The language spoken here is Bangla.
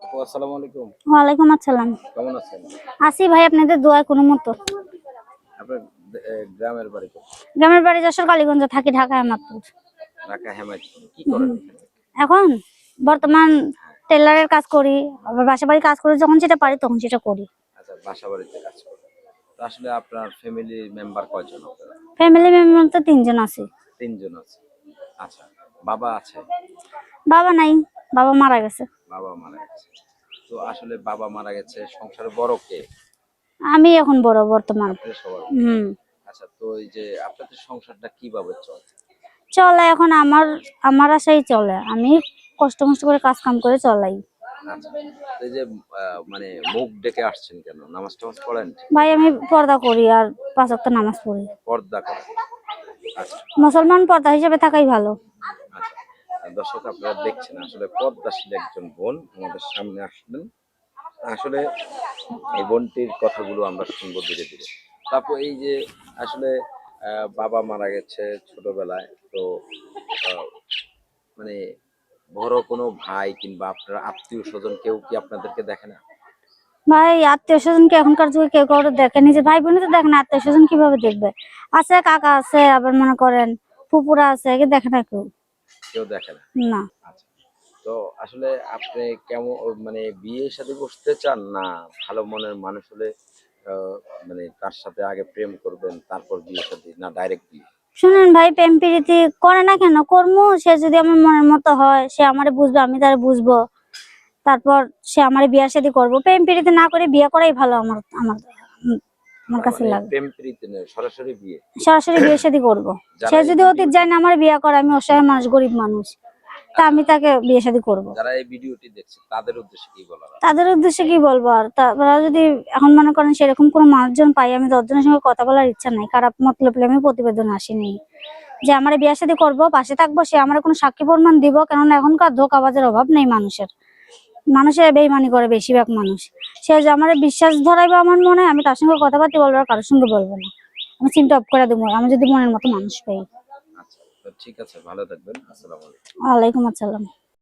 আসসালামু আলাইকুম। ওয়ালাইকুম আসসালাম। কেমন আছেন? আছি ভাই আপনাদের দোয়ায় কোনো মতো। আপনার গ্রামের বাড়ি কোথায়? গ্রামের বাড়ি যশোর কালীগঞ্জে, থাকি ঢাকা হেমাদপুর। ঢাকা হেমায়তপুর। কি করেন হুম। এখানে? এখন বর্তমান টেলারের কাজ করি, আবার বাসা বাড়ি কাজ করি, যখন যেটা পারি তখন সেটা করি। আচ্ছা, বাসাবাড়িতে কাজ করেন। তো আসলে আপনার ফ্যামিলি মেম্বার কয়জন আপনারা? ফ্যামিলি মেম্বার তো 3 জন আছি। ৩ জন আছে। আচ্ছা, বাবা আছে? বাবা নাই, বাবা মারা গেছে। বাবা মারা গেছে। তো আসলে বাবা মারা গেছে, সংসারে বড় কে? আমি এখন বড় বর্তমান। আপনাদের সবার বড়। হুম। আচ্ছা, তো এই যে আপনাদের সংসারটা কিভাবে চলে? চলে এখন আমার আমার আশাই চলে, আমি কষ্ট মষ্ট করে কাজ কাম করে চলাই। আচ্ছা, তো এই যে মানে মুখ ডেকে আসছেন কেন? নামাজ টামাজ পড়েন? ভাই আমি পর্দা করি আর 5 ওয়াক্ত নামাজ পড়ি। পর্দা করেন। আচ্ছা। মুসলমান পর্দা হিসেবে থাকাই ভালো। আচ্ছা, দর্শক আপনারা দেখছেন আসলে পদ্মাশীল একজন বোন আমাদের সামনে আসলেন। আসলে এই বোনটির কথাগুলো আমরা শুনবো ধীরে ধীরে। তারপর এই যে আসলে বাবা মারা গেছে ছোটবেলায়, তো আহ, মানে বড় কোনো ভাই কিংবা আপনার আত্মীয় স্বজন কেউ কি আপনাদেরকে দেখে না? ভাই আত্মীয় স্বজনকে এখনকার যুগে কেউ কাউকে দেখে, নিজে ভাই বোনই তো দেখে না, আত্মীয় স্বজন কিভাবে দেখবে? আছে কাকা আছে, আবার মনে করেন ফুপুরা আছে, একে দেখে না কেউ। কেউ দেখে না। না। আচ্ছা, তো আসলে আপনি কেমন মানে বিয়ে শাদী করতে চান, না ভালো মনের মানুষ হলে আহ, মানে তার সাথে আগে প্রেম করবেন তারপর বিয়ে শাদী, না ডাইরেক্ট বিয়ে? শুনেন ভাই, প্রেম প্রীতি করে না কেন করবো, সে যদি আমার মনের মতো হয়, সে আমারে বুঝবে, আমি তারে বুঝবো, তারপর সে আমারে বিয়ে শাদী করবো। প্রেম প্রীতি না করে বিয়ে করাই ভালো আমার আমার আমার তার কাছে মানে লাগে। প্রেম প্রীতি নয়, সরাসরি বিয়ে। সরাসরি বিয়ে শাদী করবো। সে যারা এই যদি অতীত ভিডিওটি যায় না আমার বিয়ে করে, আমি অসহায় মানুষ, গরিব মানুষ, তা আচ্ছা, আমি তাকে বিয়ে শাদী করবো। যারা এই ভিডিওটি দেখছে তাদের উদ্দেশ্যে কি বলার আছে? তাদের উদ্দেশ্যে কি বলবো আর, তারা যদি এখন মনে করেন সেরকম কোনো মানুষজন পাই, আমি 10 জনের সঙ্গে কথা বলার ইচ্ছা নাই, খারাপ মতলব আমি প্রতিবেদন আসিনি যে আমার বিয়ে শাদী করবো, পাশে থাকবো, সে আমার কোনো সাক্ষী প্রমাণ দিব, কেননা এখনকার ধোঁকাবাজের অভাব নেই মানুষের, মানুষের বেইমানি করে বেশিরভাগ মানুষ। সে যে আমার বিশ্বাস ধরাইবে আমার মনে, আমি তার সঙ্গে কথাবার্তা বলবো, আর কারোর সঙ্গে বলবো না, আমি চিন্তা অফ করে দেবো, আমি যদি মনের মতো মানুষ পাই। আচ্ছা, তো ঠিক আছে, ভালো থাকবেন। আসসালামু আলাইকুম। ওয়ালাইকুম আসসালাম।